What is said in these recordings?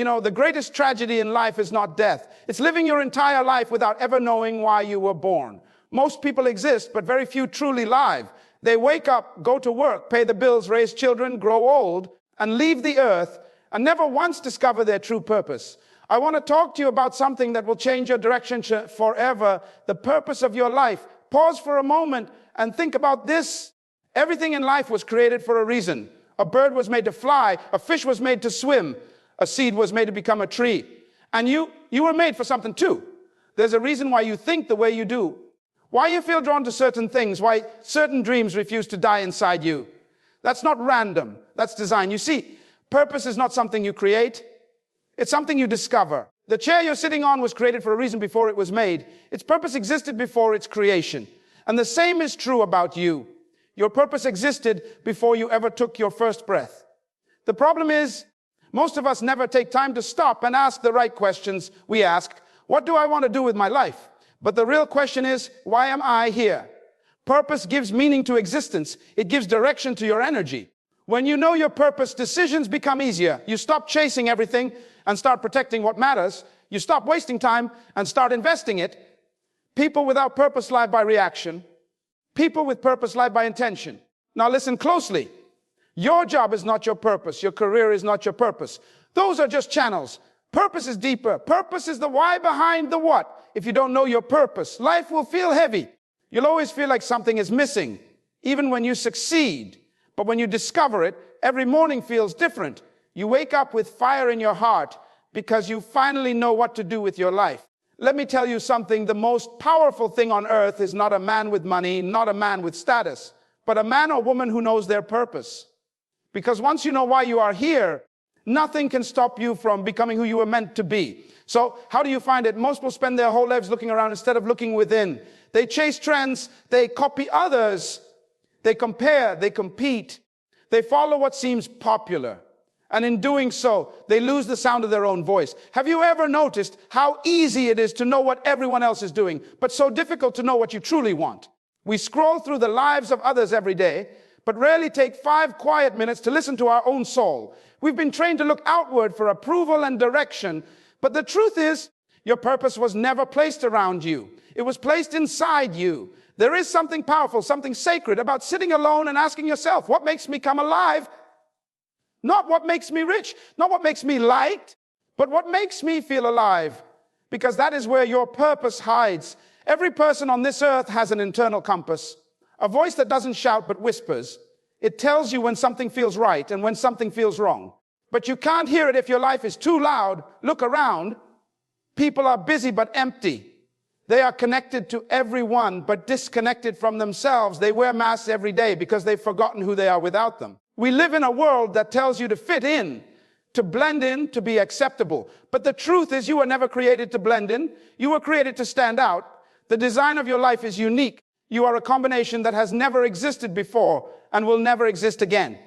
You know, the greatest tragedy in life is not death. It's living your entire life without ever knowing why you were born. Most people exist, but very few truly live. They wake up, go to work, pay the bills, raise children, grow old, and leave the earth, and never once discover their true purpose. I want to talk to you about something that will change your direction forever, the purpose of your life. Pause for a moment and think about this. Everything in life was created for a reason. A bird was made to fly, a fish was made to swim, a seed was made to become a tree. And you were made for something too. There's a reason why you think the way you do, why you feel drawn to certain things, why certain dreams refuse to die inside you. That's not random, that's design. You see, purpose is not something you create, it's something you discover. The chair you're sitting on was created for a reason before it was made. Its purpose existed before its creation. And the same is true about you. Your purpose existed before you ever took your first breath. The problem is, most of us never take time to stop and ask the right questions. We ask, what do I want to do with my life? But the real question is, why am I here? Purpose gives meaning to existence. It gives direction to your energy. When you know your purpose, decisions become easier. You stop chasing everything and start protecting what matters. You stop wasting time and start investing it. People without purpose live by reaction. People with purpose live by intention. Now listen closely. Your job is not your purpose. Your career is not your purpose. Those are just channels. Purpose is deeper. Purpose is the why behind the what. If you don't know your purpose, life will feel heavy. You'll always feel like something is missing, even when you succeed. But when you discover it, every morning feels different. You wake up with fire in your heart because you finally know what to do with your life. Let me tell you something. The most powerful thing on earth is not a man with money, not a man with status, but a man or woman who knows their purpose. Because once you know why you are here, nothing can stop you from becoming who you were meant to be. So how do you find it? Most people spend their whole lives looking around instead of looking within. They chase trends, they copy others, they compare, they compete, they follow what seems popular. And in doing so, they lose the sound of their own voice. Have you ever noticed how easy it is to know what everyone else is doing, but so difficult to know what you truly want? We scroll through the lives of others every day, but rarely take 5 quiet minutes to listen to our own soul. We've been trained to look outward for approval and direction, but the truth is, your purpose was never placed around you. It was placed inside you. There is something powerful, something sacred about sitting alone and asking yourself, what makes me come alive? Not what makes me rich, not what makes me liked, but what makes me feel alive. Because that is where your purpose hides. Every person on this earth has an internal compass, a voice that doesn't shout but whispers. It tells you when something feels right and when something feels wrong. But you can't hear it if your life is too loud. Look around. People are busy but empty. They are connected to everyone but disconnected from themselves. They wear masks every day because they've forgotten who they are without them. We live in a world that tells you to fit in, to blend in, to be acceptable. But the truth is you were never created to blend in. You were created to stand out. The design of your life is unique. You are a combination that has never existed before and will never exist again.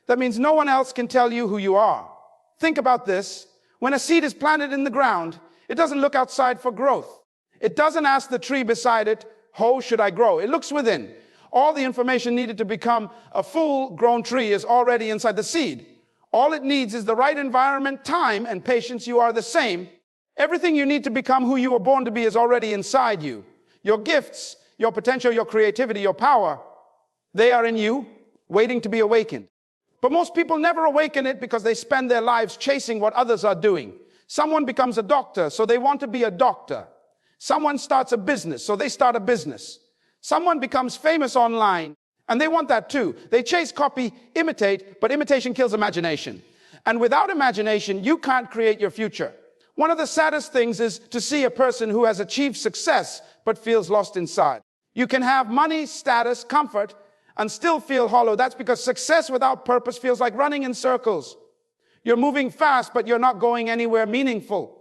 That means no one else can tell you who you are. Think about this. When a seed is planted in the ground, it doesn't look outside for growth. It doesn't ask the tree beside it, how should I grow? It looks within. All the information needed to become a full-grown tree is already inside the seed. All it needs is the right environment, time, and patience. You are the same. Everything you need to become who you were born to be is already inside you. Your gifts, your potential, your creativity, your power, they are in you, waiting to be awakened. But most people never awaken it because they spend their lives chasing what others are doing. Someone becomes a doctor, so they want to be a doctor. Someone starts a business, so they start a business. Someone becomes famous online, and they want that too. They chase, copy, imitate, but imitation kills imagination. And without imagination, you can't create your future. One of the saddest things is to see a person who has achieved success, but feels lost inside. You can have money, status, comfort, and still feel hollow. That's because success without purpose feels like running in circles. You're moving fast, but you're not going anywhere meaningful.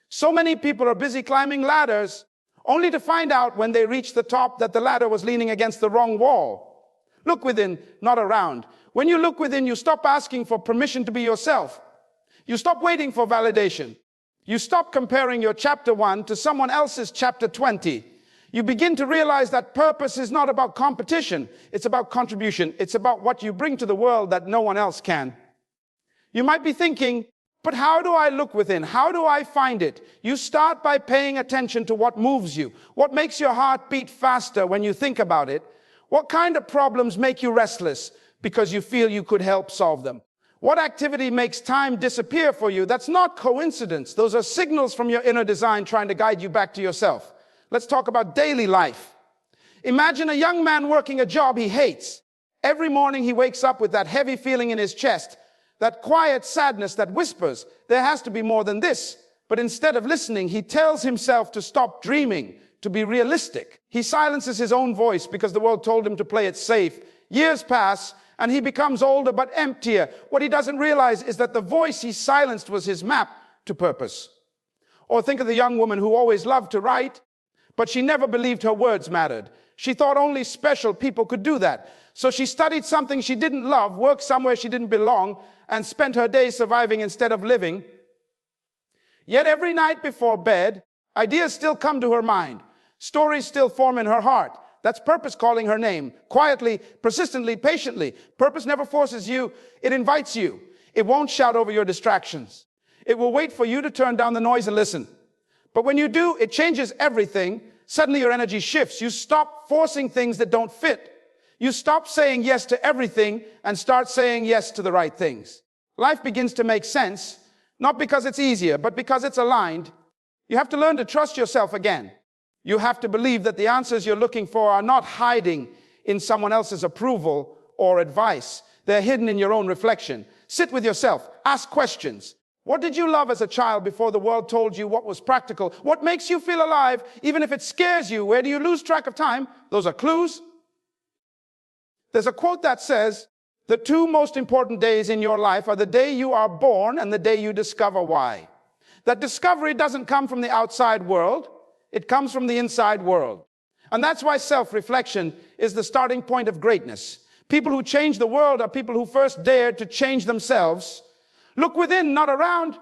So many people are busy climbing ladders, only to find out when they reach the top that the ladder was leaning against the wrong wall. Look within, not around. When you look within, you stop asking for permission to be yourself. You stop waiting for validation. You stop comparing your chapter 1 to someone else's chapter 20. You begin to realize that purpose is not about competition. It's about contribution. It's about what you bring to the world that no one else can. You might be thinking, But how do I look within? How do I find it? You start by paying attention to what moves you. What makes your heart beat faster when you think about it? What kind of problems make you restless because you feel you could help solve them? What activity makes time disappear for you? That's not coincidence. Those are signals from your inner design trying to guide you back to yourself. Let's talk about daily life. Imagine a young man working a job he hates. Every morning he wakes up with that heavy feeling in his chest, that quiet sadness that whispers, there has to be more than this. But instead of listening, he tells himself to stop dreaming, to be realistic. He silences his own voice because the world told him to play it safe. Years pass, and he becomes older but emptier. What he doesn't realize is that the voice he silenced was his map to purpose. Or think of the young woman who always loved to write, but she never believed her words mattered. She thought only special people could do that. So she studied something she didn't love, worked somewhere she didn't belong, and spent her days surviving instead of living. Yet every night before bed, ideas still come to her mind. Stories still form in her heart. That's purpose calling her name, quietly, persistently, patiently. Purpose never forces you, it invites you. It won't shout over your distractions. It will wait for you to turn down the noise and listen. But when you do, it changes everything. Suddenly your energy shifts. You stop forcing things that don't fit. You stop saying yes to everything and start saying yes to the right things. Life begins to make sense, not because it's easier, but because it's aligned. You have to learn to trust yourself again. You have to believe that the answers you're looking for are not hiding in someone else's approval or advice. They're hidden in your own reflection. Sit with yourself. Ask questions. What did you love as a child before the world told you what was practical? What makes you feel alive, even if it scares you? Where do you lose track of time? Those are clues. There's a quote that says, the two most important days in your life are the day you are born and the day you discover why. That discovery doesn't come from the outside world. It comes from the inside world. And that's why self-reflection is the starting point of greatness. People who change the world are people who first dared to change themselves. Look within, not around.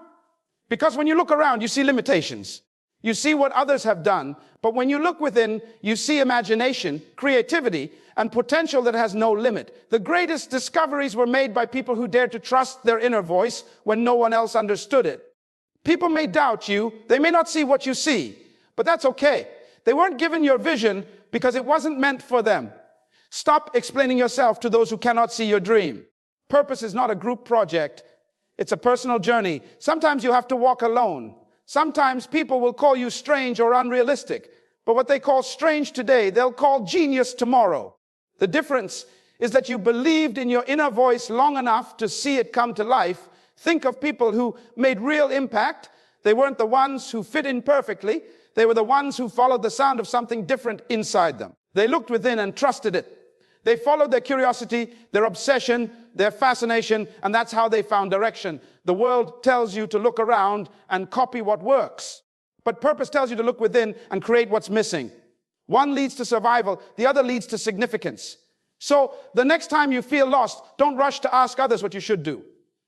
Because when you look around, you see limitations. You see what others have done. But when you look within, you see imagination, creativity, and potential that has no limit. The greatest discoveries were made by people who dared to trust their inner voice when no one else understood it. People may doubt you. They may not see what you see. But that's okay. They weren't given your vision because it wasn't meant for them. Stop explaining yourself to those who cannot see your dream. Purpose is not a group project. It's a personal journey. Sometimes you have to walk alone. Sometimes people will call you strange or unrealistic. But what they call strange today, they'll call genius tomorrow. The difference is that you believed in your inner voice long enough to see it come to life. Think of people who made real impact. They weren't the ones who fit in perfectly. They were the ones who followed the sound of something different inside them. They looked within and trusted it. They followed their curiosity, their obsession, their fascination, and that's how they found direction. The world tells you to look around and copy what works. But purpose tells you to look within and create what's missing. One leads to survival, the other leads to significance. So the next time you feel lost, don't rush to ask others what you should do.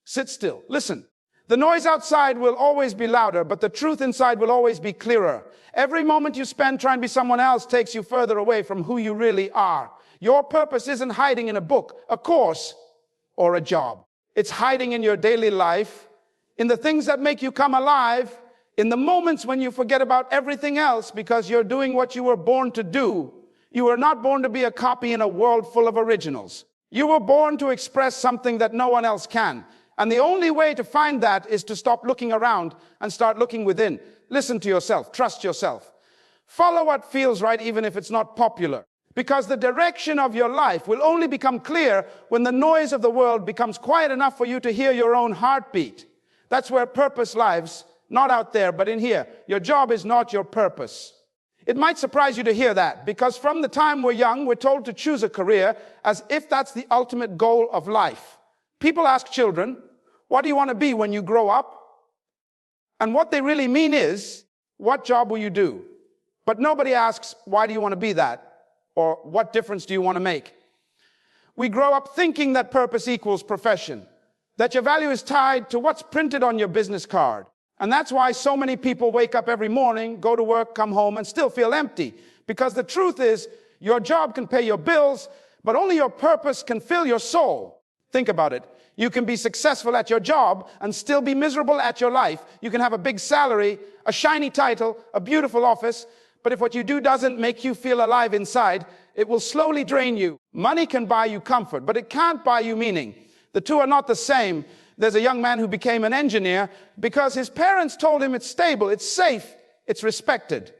Sit still, listen. The noise outside will always be louder, but the truth inside will always be clearer. Every moment you spend trying to be someone else takes you further away from who you really are. Your purpose isn't hiding in a book, a course, or a job. It's hiding in your daily life, in the things that make you come alive, in the moments when you forget about everything else because you're doing what you were born to do. You were not born to be a copy in a world full of originals. You were born to express something that no one else can. And the only way to find that is to stop looking around and start looking within. Listen to yourself. Trust yourself. Follow what feels right, even if it's not popular. Because the direction of your life will only become clear when the noise of the world becomes quiet enough for you to hear your own heartbeat. That's where purpose lives, not out there, but in here. Your job is not your purpose. It might surprise you to hear that, because from the time we're young, we're told to choose a career as if that's the ultimate goal of life. People ask children, what do you want to be when you grow up? And what they really mean is, what job will you do? But nobody asks, why do you want to be that? Or what difference do you want to make? We grow up thinking that purpose equals profession, that your value is tied to what's printed on your business card. And that's why so many people wake up every morning, go to work, come home, and still feel empty. Because the truth is, your job can pay your bills, but only your purpose can fill your soul. Think about it. You can be successful at your job and still be miserable at your life. You can have a big salary, a shiny title, a beautiful office, but if what you do doesn't make you feel alive inside, it will slowly drain you. Money can buy you comfort, but it can't buy you meaning. The two are not the same. There's a young man who became an engineer because his parents told him it's stable, it's safe, it's respected.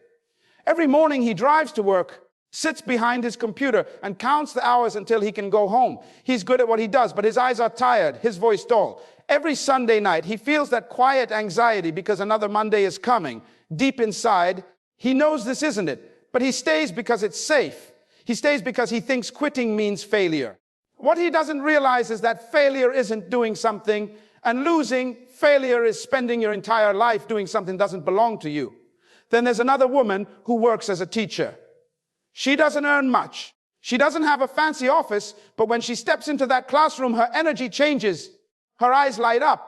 Every morning he drives to work, sits behind his computer and counts the hours until he can go home. He's good at what he does, but his eyes are tired, his voice dull. Every Sunday night, he feels that quiet anxiety because another Monday is coming. Deep inside, he knows this isn't it, but he stays because it's safe. He stays because he thinks quitting means failure. What he doesn't realize is that failure isn't doing something, and losing failure is spending your entire life doing something that doesn't belong to you. Then there's another woman who works as a teacher. She doesn't earn much. She doesn't have a fancy office, but when she steps into that classroom, her energy changes. Her eyes light up.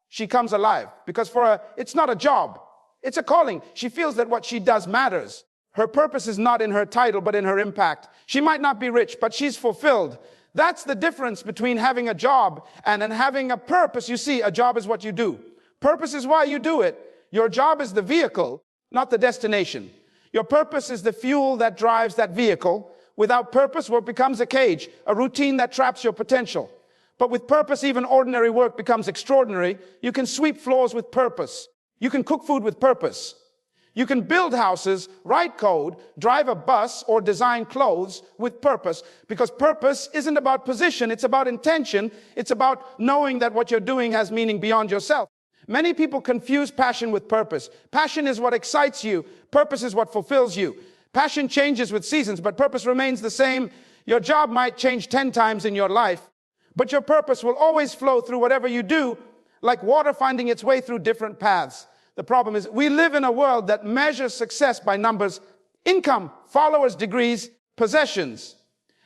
She comes alive because for her, it's not a job. It's a calling. She feels that what she does matters. Her purpose is not in her title, but in her impact. She might not be rich, but she's fulfilled. That's the difference between having a job and having a purpose. You see, a job is what you do. Purpose is why you do it. Your job is the vehicle, not the destination. Your purpose is the fuel that drives that vehicle. Without purpose, work becomes a cage, a routine that traps your potential. But with purpose, even ordinary work becomes extraordinary. You can sweep floors with purpose. You can cook food with purpose. You can build houses, write code, drive a bus, or design clothes with purpose. Because purpose isn't about position, it's about intention. It's about knowing that what you're doing has meaning beyond yourself. Many people confuse passion with purpose. Passion is what excites you. Purpose is what fulfills you. Passion changes with seasons, but purpose remains the same. Your job might change 10 times in your life, but your purpose will always flow through whatever you do, like water finding its way through different paths. The problem is we live in a world that measures success by numbers, income, followers, degrees, possessions,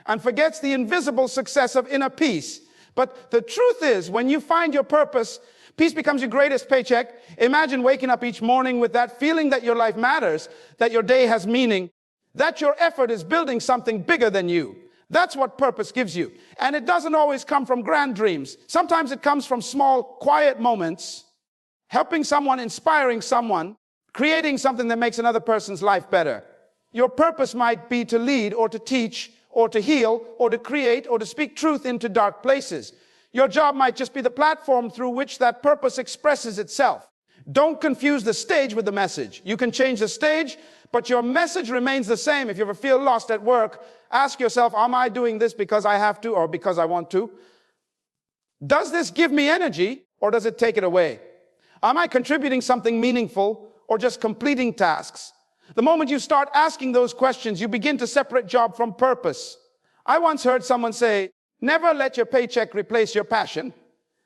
and forgets the invisible success of inner peace. But the truth is, when you find your purpose, peace becomes your greatest paycheck. Imagine waking up each morning with that feeling that your life matters, that your day has meaning, that your effort is building something bigger than you. That's what purpose gives you. And it doesn't always come from grand dreams. Sometimes it comes from small, quiet moments, helping someone, inspiring someone, creating something that makes another person's life better. Your purpose might be to lead or to teach or to heal or to create or to speak truth into dark places. Your job might just be the platform through which that purpose expresses itself. Don't confuse the stage with the message. You can change the stage, but your message remains the same. If you ever feel lost at work, ask yourself, am I doing this because I have to or because I want to? Does this give me energy or does it take it away? Am I contributing something meaningful or just completing tasks? The moment you start asking those questions, you begin to separate job from purpose. I once heard someone say, never let your paycheck replace your passion.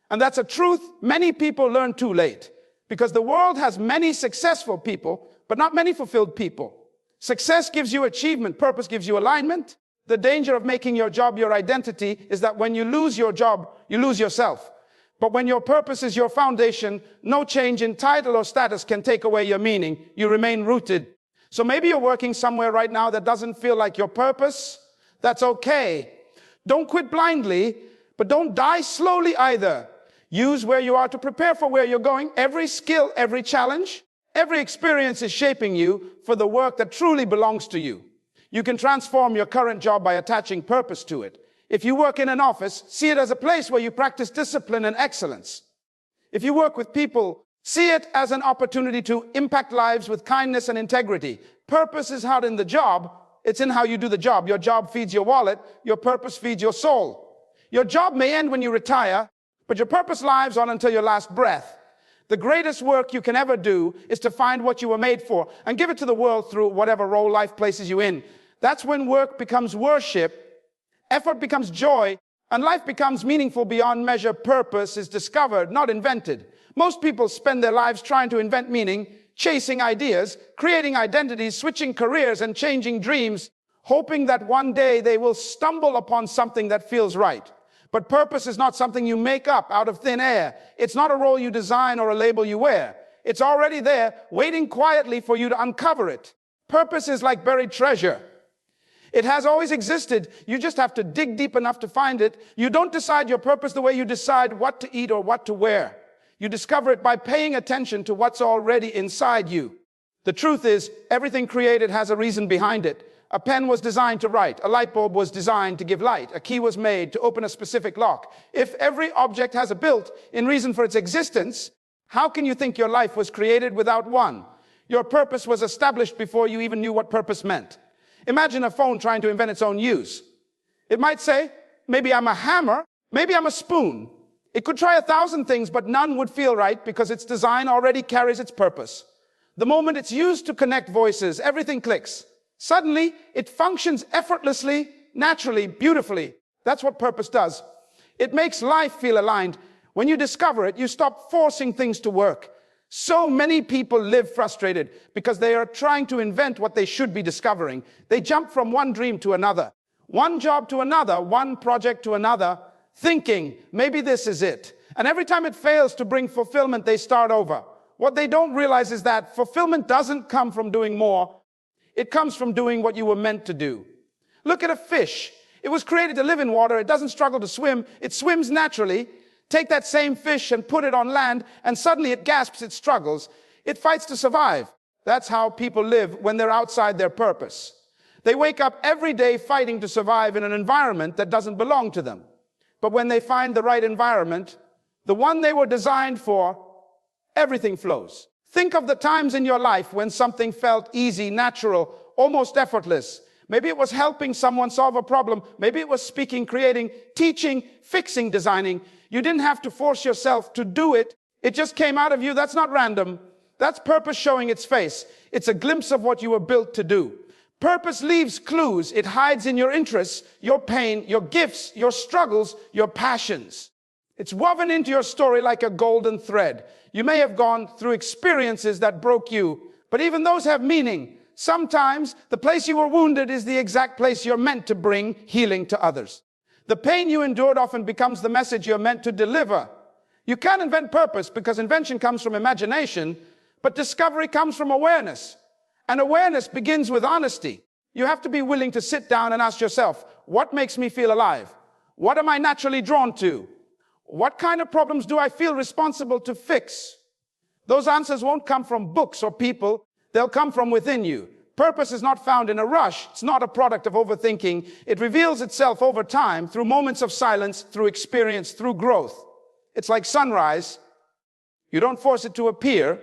And that's a truth many people learn too late, because the world has many successful people, but not many fulfilled people. Success gives you achievement. Purpose gives you alignment. The danger of making your job your identity is that when you lose your job, you lose yourself. But when your purpose is your foundation, no change in title or status can take away your meaning. You remain rooted. So maybe you're working somewhere right now that doesn't feel like your purpose. That's okay. Don't quit blindly, but don't die slowly either. Use where you are to prepare for where you're going. Every skill, every challenge, every experience is shaping you for the work that truly belongs to you. You can transform your current job by attaching purpose to it. If you work in an office, see it as a place where you practice discipline and excellence. If you work with people, see it as an opportunity to impact lives with kindness and integrity. Purpose is not in the job. It's in how you do the job. Your job feeds your wallet. Your purpose feeds your soul. Your job may end when you retire, but your purpose lives on until your last breath. The greatest work you can ever do is to find what you were made for and give it to the world through whatever role life places you in. That's when work becomes worship, effort becomes joy, and life becomes meaningful beyond measure. Purpose is discovered, not invented. Most people spend their lives trying to invent meaning, chasing ideas, creating identities, switching careers, and changing dreams, hoping that one day they will stumble upon something that feels right. But purpose is not something you make up out of thin air. It's not a role you design or a label you wear. It's already there, waiting quietly for you to uncover it. Purpose is like buried treasure. It has always existed. You just have to dig deep enough to find it. You don't decide your purpose the way you decide what to eat or what to wear. You discover it by paying attention to what's already inside you. The truth is, everything created has a reason behind it. A pen was designed to write. A light bulb was designed to give light. A key was made to open a specific lock. If every object has a built-in reason for its existence, how can you think your life was created without one? Your purpose was established before you even knew what purpose meant. Imagine a phone trying to invent its own use. It might say, maybe I'm a hammer, maybe I'm a spoon. It could try 1,000 things, but none would feel right because its design already carries its purpose. The moment it's used to connect voices, everything clicks. Suddenly, it functions effortlessly, naturally, beautifully. That's what purpose does. It makes life feel aligned. When you discover it, you stop forcing things to work. So many people live frustrated because they are trying to invent what they should be discovering. They jump from one dream to another, one job to another, one project to another, thinking, maybe this is it. And every time it fails to bring fulfillment, they start over. What they don't realize is that fulfillment doesn't come from doing more. It comes from doing what you were meant to do. Look at a fish. It was created to live in water. It doesn't struggle to swim. It swims naturally. Take that same fish and put it on land, and suddenly it gasps, it struggles. It fights to survive. That's how people live when they're outside their purpose. They wake up every day fighting to survive in an environment that doesn't belong to them. But when they find the right environment, the one they were designed for, everything flows. Think of the times in your life when something felt easy, natural, almost effortless. Maybe it was helping someone solve a problem. Maybe it was speaking, creating, teaching, fixing, designing. You didn't have to force yourself to do it. It just came out of you. That's not random. That's purpose showing its face. It's a glimpse of what you were built to do. Purpose leaves clues. It hides in your interests, your pain, your gifts, your struggles, your passions. It's woven into your story like a golden thread. You may have gone through experiences that broke you, but even those have meaning. Sometimes the place you were wounded is the exact place you're meant to bring healing to others. The pain you endured often becomes the message you're meant to deliver. You can't invent purpose because invention comes from imagination, but discovery comes from awareness. And awareness begins with honesty. You have to be willing to sit down and ask yourself, what makes me feel alive? What am I naturally drawn to? What kind of problems do I feel responsible to fix? Those answers won't come from books or people. They'll come from within you. Purpose is not found in a rush. It's not a product of overthinking. It reveals itself over time through moments of silence, through experience, through growth. It's like sunrise. You don't force it to appear.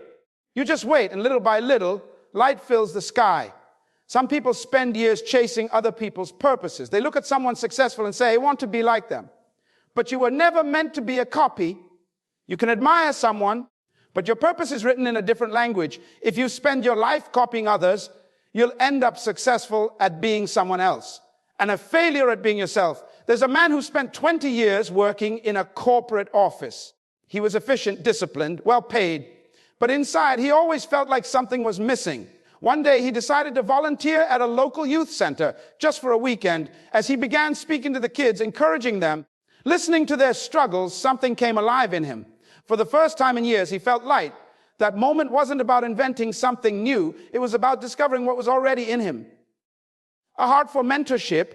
You just wait, and little by little, light fills the sky. Some people spend years chasing other people's purposes. They look at someone successful and say, I want to be like them. But you were never meant to be a copy. You can admire someone, but your purpose is written in a different language. If you spend your life copying others, you'll end up successful at being someone else and a failure at being yourself. There's a man who spent 20 years working in a corporate office. He was efficient, disciplined, well paid, but inside he always felt like something was missing. One day he decided to volunteer at a local youth center just for a weekend. As he began speaking to the kids, encouraging them, listening to their struggles, something came alive in him. For the first time in years, he felt light. That moment wasn't about inventing something new. It was about discovering what was already in him. A heart for mentorship,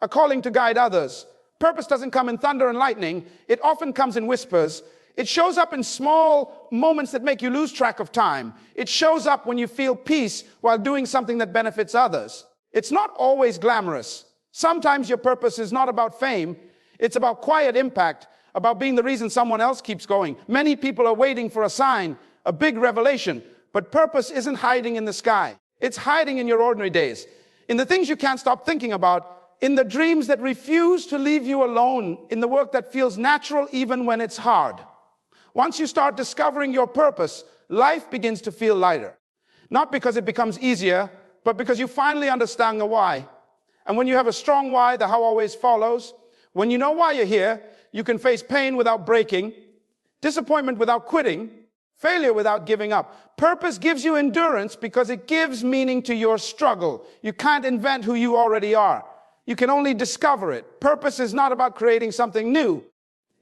a calling to guide others. Purpose doesn't come in thunder and lightning. It often comes in whispers. It shows up in small moments that make you lose track of time. It shows up when you feel peace while doing something that benefits others. It's not always glamorous. Sometimes your purpose is not about fame. It's about quiet impact, about being the reason someone else keeps going. Many people are waiting for a sign, a big revelation, but purpose isn't hiding in the sky. It's hiding in your ordinary days, in the things you can't stop thinking about, in the dreams that refuse to leave you alone, in the work that feels natural even when it's hard. Once you start discovering your purpose, life begins to feel lighter. Not because it becomes easier, but because you finally understand the why. And when you have a strong why, the how always follows. When you know why you're here, you can face pain without breaking, disappointment without quitting, failure without giving up. Purpose gives you endurance because it gives meaning to your struggle. You can't invent who you already are. You can only discover it. Purpose is not about creating something new.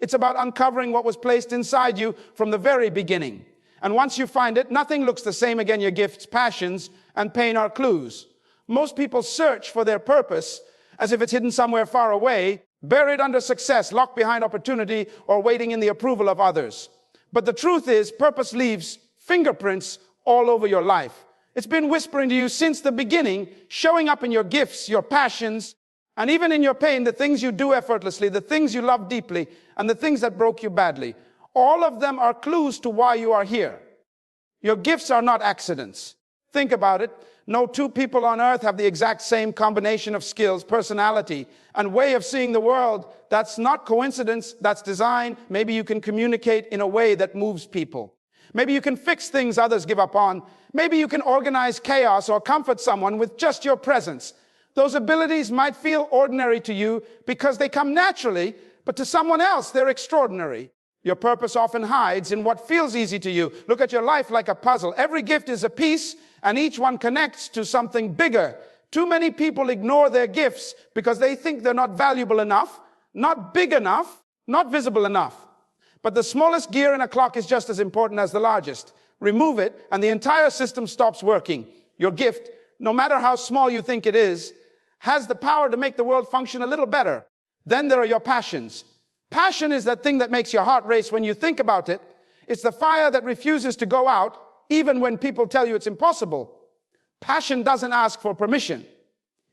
It's about uncovering what was placed inside you from the very beginning. And once you find it, nothing looks the same again. Your gifts, passions, and pain are clues. Most people search for their purpose as if it's hidden somewhere far away, buried under success, locked behind opportunity, or waiting in the approval of others. But the truth is, purpose leaves fingerprints all over your life. It's been whispering to you since the beginning, showing up in your gifts, your passions, and even in your pain, the things you do effortlessly, the things you love deeply, and the things that broke you badly. All of them are clues to why you are here. Your gifts are not accidents. Think about it. No two people on earth have the exact same combination of skills, personality, and way of seeing the world. That's not coincidence, that's design. Maybe you can communicate in a way that moves people. Maybe you can fix things others give up on. Maybe you can organize chaos or comfort someone with just your presence. Those abilities might feel ordinary to you because they come naturally, but to someone else, they're extraordinary. Your purpose often hides in what feels easy to you. Look at your life like a puzzle. Every gift is a piece, and each one connects to something bigger. Too many people ignore their gifts because they think they're not valuable enough, not big enough, not visible enough. But the smallest gear in a clock is just as important as the largest. Remove it, and the entire system stops working. Your gift, no matter how small you think it is, has the power to make the world function a little better. Then there are your passions. Passion is that thing that makes your heart race when you think about it. It's the fire that refuses to go out, even when people tell you it's impossible. Passion doesn't ask for permission.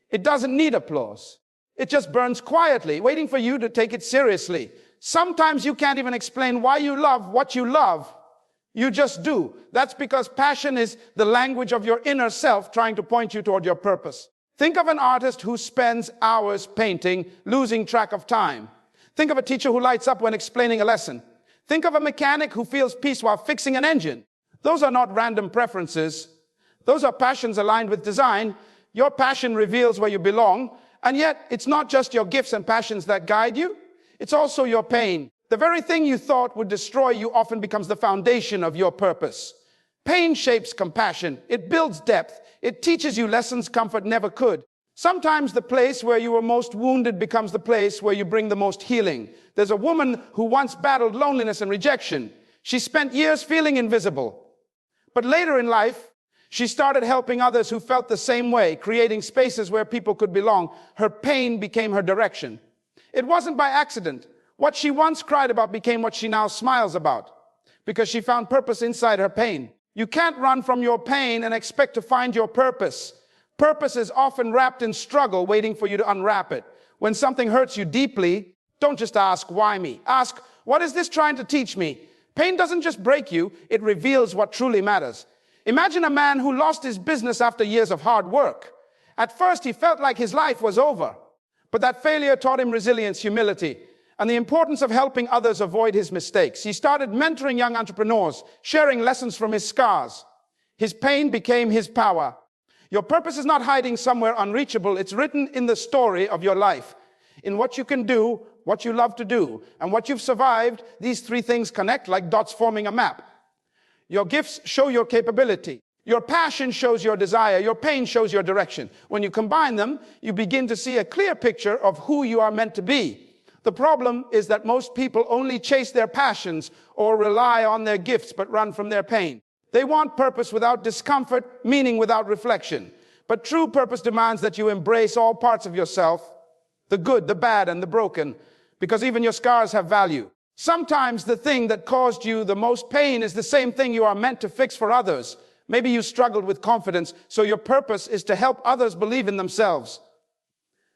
It doesn't need applause. It just burns quietly, waiting for you to take it seriously. Sometimes you can't even explain why you love what you love. You just do. That's because passion is the language of your inner self trying to point you toward your purpose. Think of an artist who spends hours painting, losing track of time. Think of a teacher who lights up when explaining a lesson. Think of a mechanic who feels peace while fixing an engine. Those are not random preferences. Those are passions aligned with design. Your passion reveals where you belong. And yet, it's not just your gifts and passions that guide you. It's also your pain. The very thing you thought would destroy you often becomes the foundation of your purpose. Pain shapes compassion. It builds depth. It teaches you lessons comfort never could. Sometimes the place where you were most wounded becomes the place where you bring the most healing. There's a woman who once battled loneliness and rejection. She spent years feeling invisible. But later in life, she started helping others who felt the same way, creating spaces where people could belong. Her pain became her direction. It wasn't by accident. What she once cried about became what she now smiles about, because she found purpose inside her pain. You can't run from your pain and expect to find your purpose. Purpose is often wrapped in struggle, waiting for you to unwrap it. When something hurts you deeply, don't just ask, why me? Ask, what is this trying to teach me? Pain doesn't just break you, it reveals what truly matters. Imagine a man who lost his business after years of hard work. At first, he felt like his life was over. But that failure taught him resilience, humility, and the importance of helping others avoid his mistakes. He started mentoring young entrepreneurs, sharing lessons from his scars. His pain became his power. Your purpose is not hiding somewhere unreachable. It's written in the story of your life, in what you can do, what you love to do, and what you've survived. These three things connect like dots forming a map. Your gifts show your capability. Your passion shows your desire. Your pain shows your direction. When you combine them, you begin to see a clear picture of who you are meant to be. The problem is that most people only chase their passions or rely on their gifts but run from their pain. They want purpose without discomfort, meaning without reflection. But true purpose demands that you embrace all parts of yourself, the good, the bad, and the broken, because even your scars have value. Sometimes the thing that caused you the most pain is the same thing you are meant to fix for others. Maybe you struggled with confidence, so your purpose is to help others believe in themselves.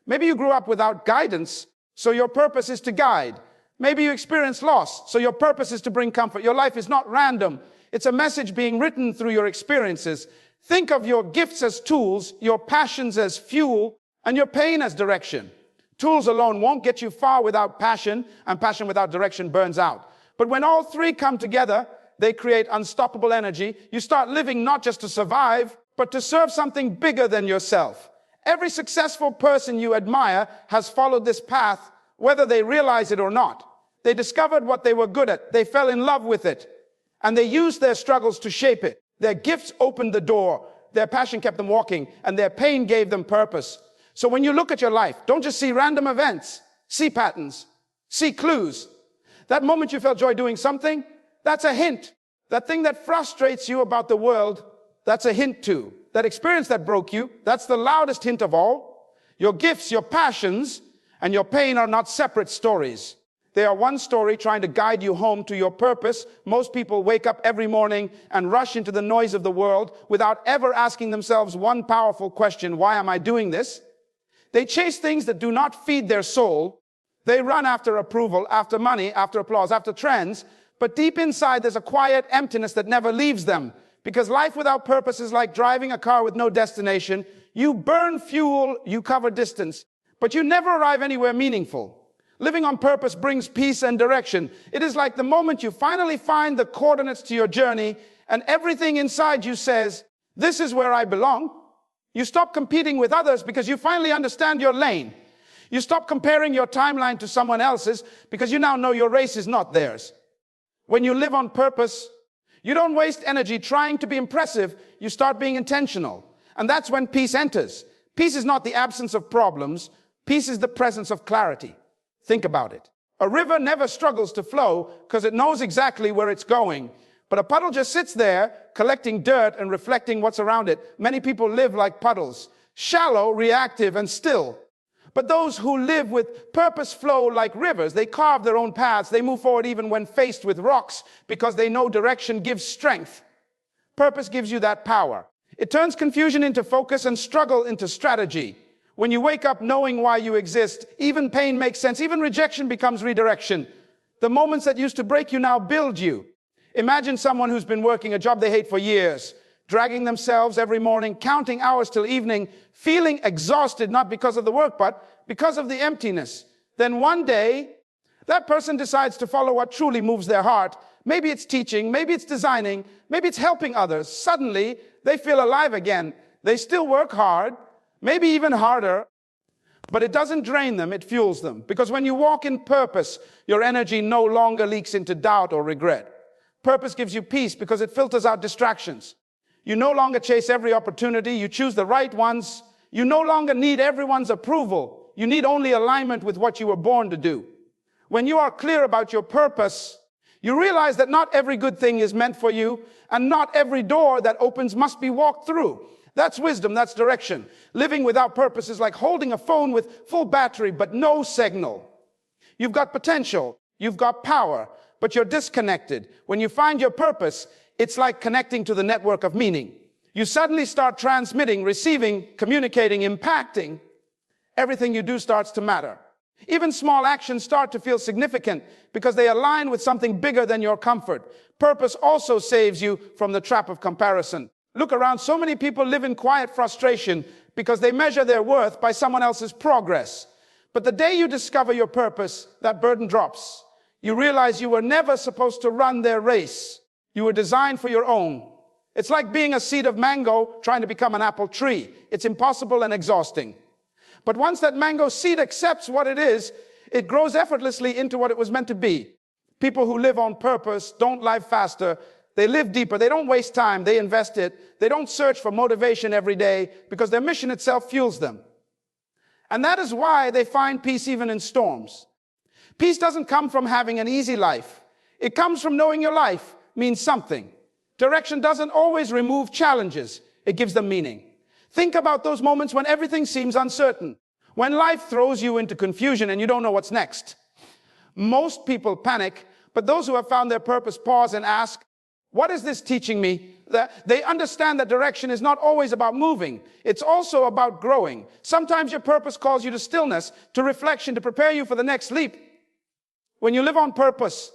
Maybe you grew up without guidance, so your purpose is to guide. Maybe you experienced loss, so your purpose is to bring comfort. Your life is not random. It's a message being written through your experiences. Think of your gifts as tools, your passions as fuel, and your pain as direction. Tools alone won't get you far without passion, and passion without direction burns out. But when all three come together, they create unstoppable energy. You start living not just to survive, but to serve something bigger than yourself. Every successful person you admire has followed this path, whether they realize it or not. They discovered what they were good at. They fell in love with it. And they used their struggles to shape it. Their gifts opened the door. Their passion kept them walking, and their pain gave them purpose. So when you look at your life, don't just see random events. See patterns. See clues. That moment you felt joy doing something, that's a hint. That thing that frustrates you about the world, that's a hint too. that experience that broke you, that's the loudest hint of all. Your gifts, your passions, and your pain are not separate stories. They are one story trying to guide you home to your purpose. Most people wake up every morning and rush into the noise of the world without ever asking themselves one powerful question: why am I doing this? They chase things that do not feed their soul. They run after approval, after money, after applause, after trends. But deep inside, there's a quiet emptiness that never leaves them. Because life without purpose is like driving a car with no destination. You burn fuel, you cover distance, but you never arrive anywhere meaningful. Living on purpose brings peace and direction. It is like the moment you finally find the coordinates to your journey and everything inside you says, this is where I belong. You stop competing with others because you finally understand your lane. You stop comparing your timeline to someone else's because you now know your race is not theirs. When you live on purpose, you don't waste energy trying to be impressive. You start being intentional. And that's when peace enters. Peace is not the absence of problems. Peace is the presence of clarity. Think about it. A river never struggles to flow because it knows exactly where it's going. But a puddle just sits there collecting dirt and reflecting what's around it. Many people live like puddles, shallow, reactive, and still. But those who live with purpose flow like rivers. They carve their own paths. They move forward even when faced with rocks because they know direction gives strength. Purpose gives you that power. It turns confusion into focus and struggle into strategy. When you wake up knowing why you exist, even pain makes sense. Even rejection becomes redirection. The moments that used to break you now build you. Imagine someone who's been working a job they hate for years, dragging themselves every morning, counting hours till evening, feeling exhausted, not because of the work, but because of the emptiness. Then one day, that person decides to follow what truly moves their heart. Maybe it's teaching, maybe it's designing, maybe it's helping others. Suddenly, they feel alive again. They still work hard, maybe even harder, but it doesn't drain them, it fuels them. Because when you walk in purpose, your energy no longer leaks into doubt or regret. Purpose gives you peace because it filters out distractions. You no longer chase every opportunity, you choose the right ones. You no longer need everyone's approval. You need only alignment with what you were born to do. When you are clear about your purpose, you realize that not every good thing is meant for you, and not every door that opens must be walked through. That's wisdom, that's direction. Living without purpose is like holding a phone with full battery but no signal. You've got potential, you've got power, but you're disconnected. When you find your purpose, it's like connecting to the network of meaning. You suddenly start transmitting, receiving, communicating, impacting. Everything you do starts to matter. Even small actions start to feel significant because they align with something bigger than your comfort. Purpose also saves you from the trap of comparison. Look around, so many people live in quiet frustration because they measure their worth by someone else's progress. But the day you discover your purpose, that burden drops. You realize you were never supposed to run their race. You were designed for your own. It's like being a seed of mango trying to become an apple tree. It's impossible and exhausting. But once that mango seed accepts what it is, it grows effortlessly into what it was meant to be. People who live on purpose don't live faster. They live deeper. They don't waste time. They invest it. They don't search for motivation every day because their mission itself fuels them. And that is why they find peace even in storms. Peace doesn't come from having an easy life. It comes from knowing your life means something. Direction doesn't always remove challenges. It gives them meaning. Think about those moments when everything seems uncertain, when life throws you into confusion and you don't know what's next. Most people panic, but those who have found their purpose pause and ask, what is this teaching me? That they understand that direction is not always about moving. It's also about growing. Sometimes your purpose calls you to stillness, to reflection, to prepare you for the next leap. When you live on purpose,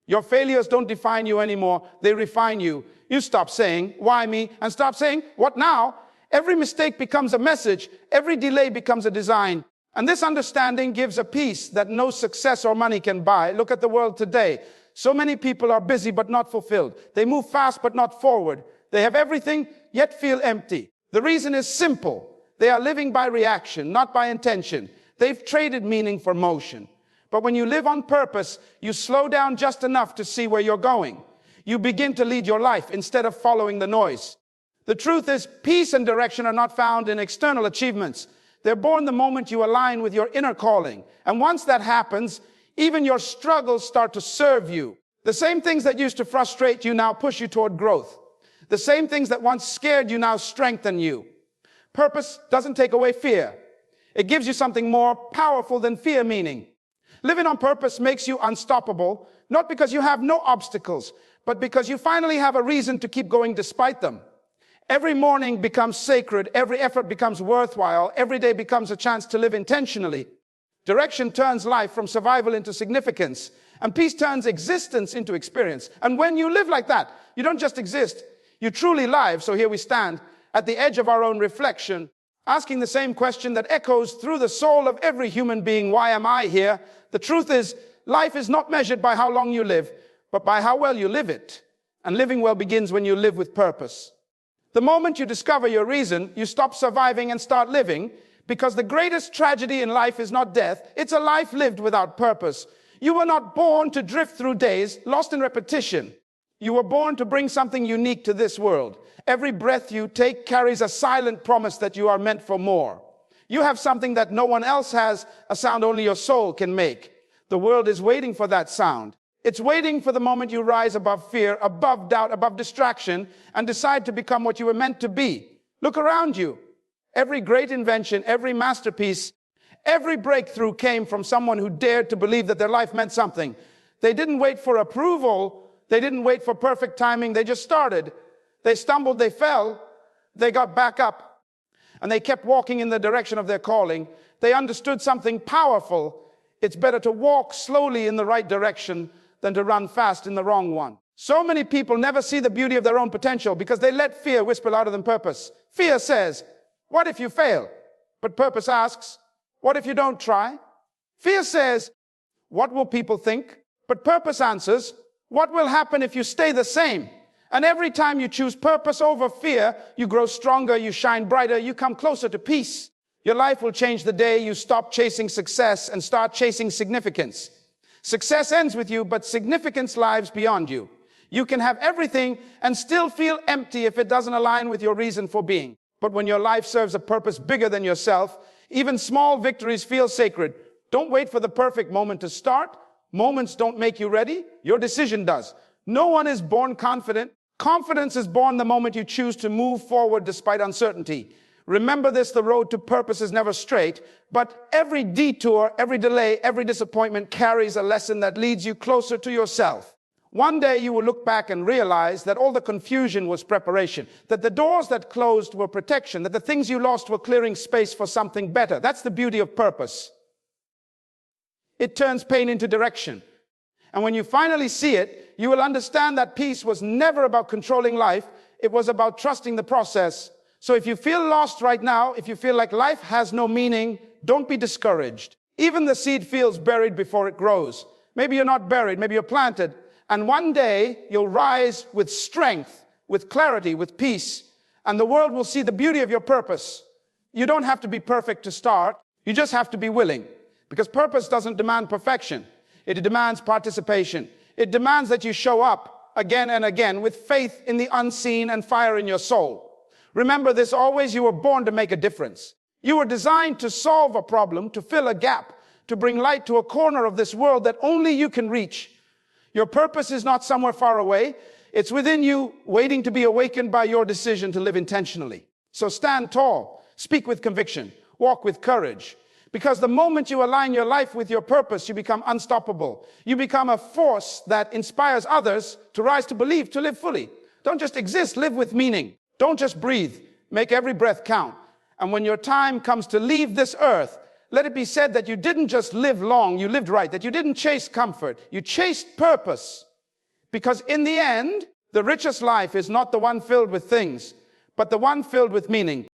your failures don't define you anymore. They refine you. You stop saying, why me? And stop saying, what now? Every mistake becomes a message. Every delay becomes a design. And this understanding gives a peace that no success or money can buy. Look at the world today. So many people are busy but not fulfilled. They move fast but not forward. They have everything yet feel empty. The reason is simple. They are living by reaction, not by intention. They've traded meaning for motion. But when you live on purpose, you slow down just enough to see where you're going. You begin to lead your life instead of following the noise. The truth is, peace and direction are not found in external achievements. They're born the moment you align with your inner calling. And once that happens, even your struggles start to serve you. The same things that used to frustrate you now push you toward growth. The same things that once scared you now strengthen you. Purpose doesn't take away fear. It gives you something more powerful than fear, meaning. Living on purpose makes you unstoppable, not because you have no obstacles, but because you finally have a reason to keep going despite them. Every morning becomes sacred. Every effort becomes worthwhile. Every day becomes a chance to live intentionally. Direction turns life from survival into significance. And peace turns existence into experience. And when you live like that, you don't just exist, you truly live. So here we stand at the edge of our own reflection, asking the same question that echoes through the soul of every human being. Why am I here? The truth is, life is not measured by how long you live, but by how well you live it. And living well begins when you live with purpose. The moment you discover your reason, you stop surviving and start living, because the greatest tragedy in life is not death, it's a life lived without purpose. You were not born to drift through days, lost in repetition. You were born to bring something unique to this world. Every breath you take carries a silent promise that you are meant for more. You have something that no one else has, a sound only your soul can make. The world is waiting for that sound. It's waiting for the moment you rise above fear, above doubt, above distraction, and decide to become what you were meant to be. Look around you. Every great invention, every masterpiece, every breakthrough came from someone who dared to believe that their life meant something. They didn't wait for approval. They didn't wait for perfect timing. They just started. They stumbled, they fell, they got back up, and they kept walking in the direction of their calling. They understood something powerful. It's better to walk slowly in the right direction than to run fast in the wrong one. So many people never see the beauty of their own potential because they let fear whisper louder than purpose. Fear says, what if you fail? But purpose asks, what if you don't try? Fear says, what will people think? But purpose answers, what will happen if you stay the same? And every time you choose purpose over fear, you grow stronger, you shine brighter, you come closer to peace. Your life will change the day you stop chasing success and start chasing significance. Success ends with you, but significance lives beyond you. You can have everything and still feel empty if it doesn't align with your reason for being. But when your life serves a purpose bigger than yourself, even small victories feel sacred. Don't wait for the perfect moment to start. Moments don't make you ready. Your decision does. No one is born confident. Confidence is born the moment you choose to move forward despite uncertainty. Remember this, the road to purpose is never straight, but every detour, every delay, every disappointment carries a lesson that leads you closer to yourself. One day you will look back and realize that all the confusion was preparation, that the doors that closed were protection, that the things you lost were clearing space for something better. That's the beauty of purpose. It turns pain into direction. And when you finally see it, you will understand that peace was never about controlling life. It was about trusting the process. So if you feel lost right now, if you feel like life has no meaning, don't be discouraged. Even the seed feels buried before it grows. Maybe you're not buried, maybe you're planted. And one day you'll rise with strength, with clarity, with peace. And the world will see the beauty of your purpose. You don't have to be perfect to start. You just have to be willing. Because purpose doesn't demand perfection. It demands participation. It demands that you show up again and again with faith in the unseen and fire in your soul. Remember this always, you were born to make a difference. You were designed to solve a problem, to fill a gap, to bring light to a corner of this world that only you can reach. Your purpose is not somewhere far away. It's within you, waiting to be awakened by your decision to live intentionally. So stand tall, speak with conviction, walk with courage. Because the moment you align your life with your purpose, you become unstoppable. You become a force that inspires others to rise to believe, to live fully. Don't just exist, live with meaning. Don't just breathe, make every breath count. And when your time comes to leave this earth, let it be said that you didn't just live long, you lived right, that you didn't chase comfort, you chased purpose. Because in the end, the richest life is not the one filled with things, but the one filled with meaning.